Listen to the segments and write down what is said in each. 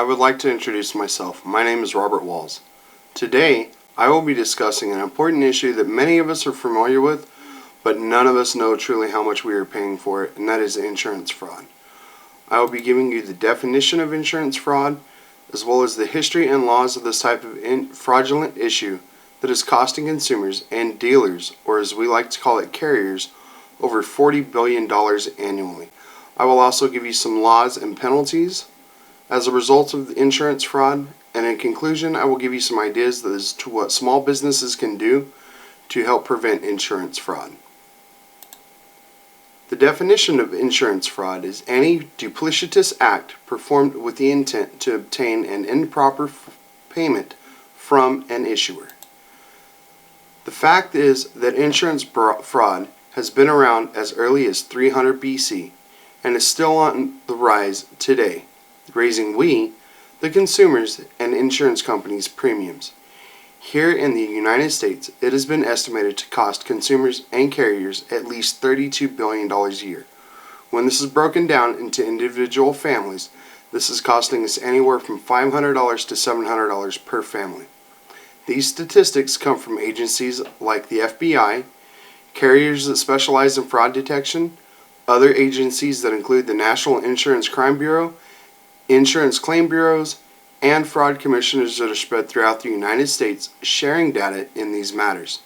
I would like to introduce myself. My name is Robert Walls. Today, I will be discussing an important issue that many of us are familiar with, but none of us know truly how much we are paying for it, and that is insurance fraud. I will be giving you the definition of insurance fraud, as well as the history and laws of this type of fraudulent issue that is costing consumers and dealers, or as we like to call it, carriers, over $40 billion annually. I will also give you some laws and penalties as a result of the insurance fraud, and in conclusion, I will give you some ideas as to what small businesses can do to help prevent insurance fraud. The definition of insurance fraud is any duplicitous act performed with the intent to obtain an improper payment from an issuer. The fact is that insurance fraud has been around as early as 300 BC and is still on the rise today, raising the consumers and insurance companies' premiums. Here in the United States, it has been estimated to cost consumers and carriers at least $32 billion a year. When this is broken down into individual families, this is costing us anywhere from $500 to $700 per family. These statistics come from agencies like the FBI, carriers that specialize in fraud detection, other agencies that include the National Insurance Crime Bureau, insurance claim bureaus, and fraud commissioners that are spread throughout the United States sharing data in these matters.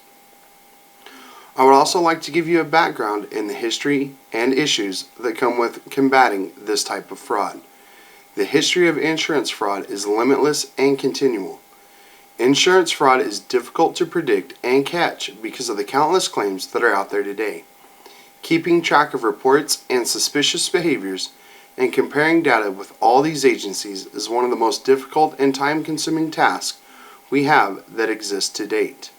I would also like to give you a background in the history and issues that come with combating this type of fraud. The history of insurance fraud is limitless and continual. Insurance fraud is difficult to predict and catch because of the countless claims that are out there today. Keeping track of reports and suspicious behaviors and comparing data with all these agencies is one of the most difficult and time-consuming tasks we have that exist to date.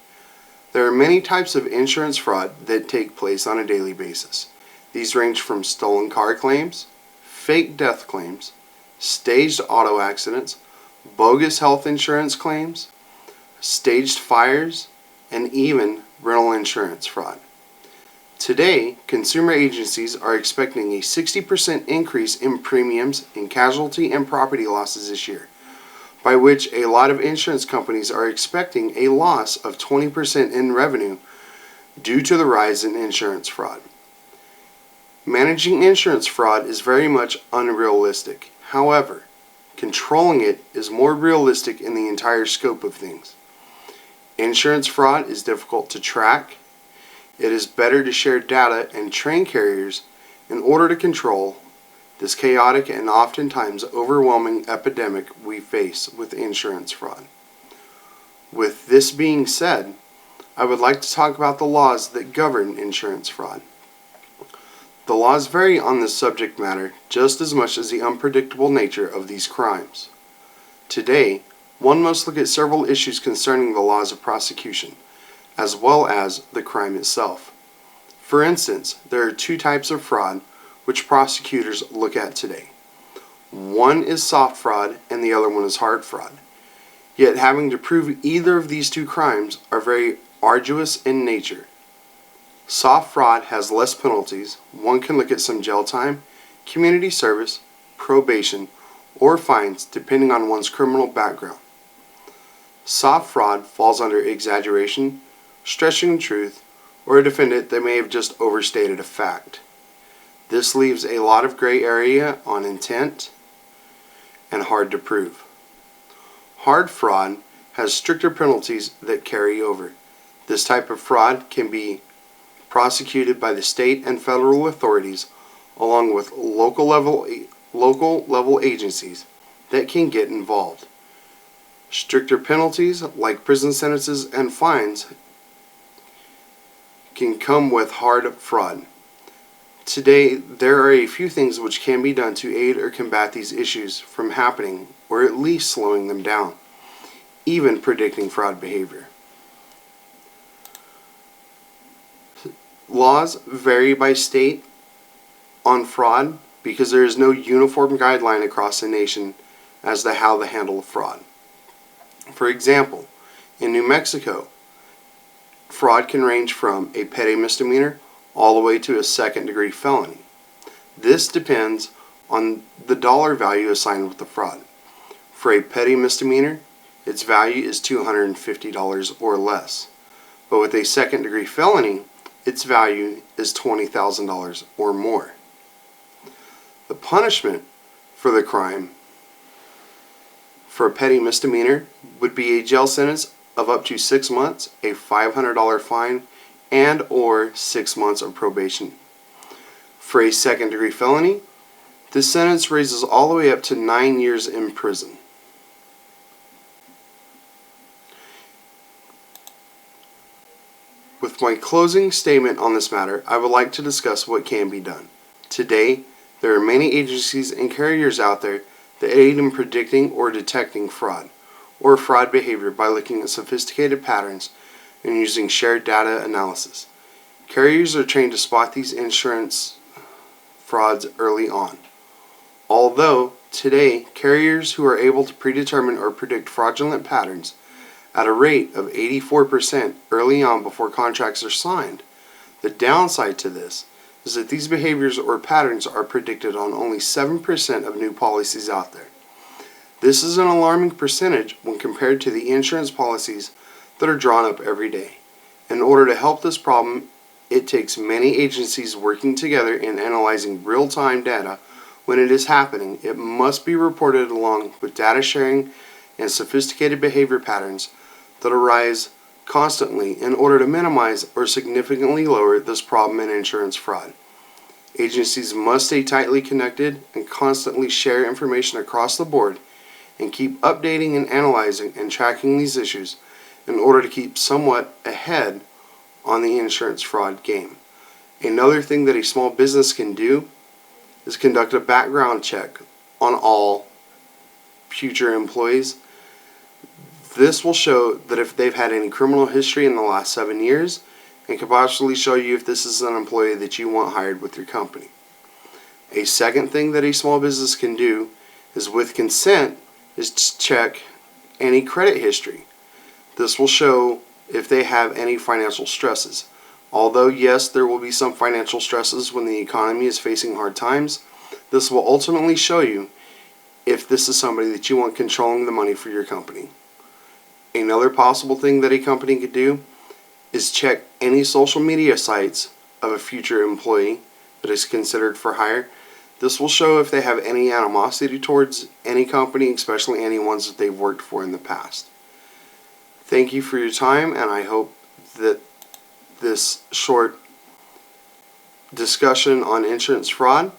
There are many types of insurance fraud that take place on a daily basis. These range from stolen car claims, fake death claims, staged auto accidents, bogus health insurance claims, staged fires, and even rental insurance fraud. Today, consumer agencies are expecting a 60% increase in premiums in casualty and property losses this year, by which a lot of insurance companies are expecting a loss of 20% in revenue due to the rise in insurance fraud. Managing insurance fraud is very much unrealistic. However, controlling it is more realistic in the entire scope of things. Insurance fraud is difficult to track. It is better to share data and train carriers in order to control this chaotic and oftentimes overwhelming epidemic we face with insurance fraud. With this being said, I would like to talk about the laws that govern insurance fraud. The laws vary on this subject matter just as much as the unpredictable nature of these crimes. Today, one must look at several issues concerning the laws of prosecution, as well as the crime itself. For instance, there are two types of fraud which prosecutors look at today. One is soft fraud and the other one is hard fraud. Yet having to prove either of these two crimes are very arduous in nature. Soft fraud has less penalties. One can look at some jail time, community service, probation, or fines depending on one's criminal background. Soft fraud falls under exaggeration, stretching the truth, or a defendant that may have just overstated a fact. This leaves a lot of gray area on intent and hard to prove. Hard fraud has stricter penalties that carry over. This type of fraud can be prosecuted by the state and federal authorities along with local level agencies that can get involved. Stricter penalties like prison sentences and fines can come with hard fraud. Today, there are a few things which can be done to aid or combat these issues from happening, or at least slowing them down, even predicting fraud behavior. Laws vary by state on fraud because there is no uniform guideline across the nation as to how to handle fraud. For example, in New Mexico, fraud can range from a petty misdemeanor all the way to a second-degree felony. This depends on the dollar value assigned with the fraud. For a petty misdemeanor, its value is $250 or less. But with a second-degree felony, its value is $20,000 or more. The punishment for the crime for a petty misdemeanor would be a jail sentence of up to 6 months, a $500 fine, and or 6 months of probation. For a second-degree felony, this sentence raises all the way up to 9 years in prison. With my closing statement on this matter, I would like to discuss what can be done. Today, there are many agencies and carriers out there that aid in predicting or detecting fraud or fraud behavior by looking at sophisticated patterns and using shared data analysis. Carriers are trained to spot these insurance frauds early on. Although, today, carriers who are able to predetermine or predict fraudulent patterns at a rate of 84% early on before contracts are signed, the downside to this is that these behaviors or patterns are predicted on only 7% of new policies out there. This is an alarming percentage when compared to the insurance policies that are drawn up every day. In order to help this problem, it takes many agencies working together in analyzing real-time data. When it is happening, it must be reported along with data sharing and sophisticated behavior patterns that arise constantly in order to minimize or significantly lower this problem in insurance fraud. Agencies must stay tightly connected and constantly share information across the board and keep updating and analyzing and tracking these issues in order to keep somewhat ahead on the insurance fraud game. Another thing that a small business can do is conduct a background check on all future employees. This will show that if they've had any criminal history in the last 7 years, and can possibly show you if this is an employee that you want hired with your company. A second thing that a small business can do is, with consent, is to check any credit history. This will show if they have any financial stresses. Although yes, there will be some financial stresses when the economy is facing hard times, this will ultimately show you if this is somebody that you want controlling the money for your company. Another possible thing that a company could do is check any social media sites of a future employee that is considered for hire. This will show if they have any animosity towards any company, especially any ones that they've worked for in the past. Thank you for your time, and I hope that this short discussion on insurance fraud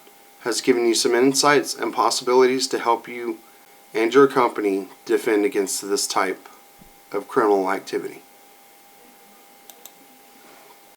has given you some insights and possibilities to help you and your company defend against this type of criminal activity.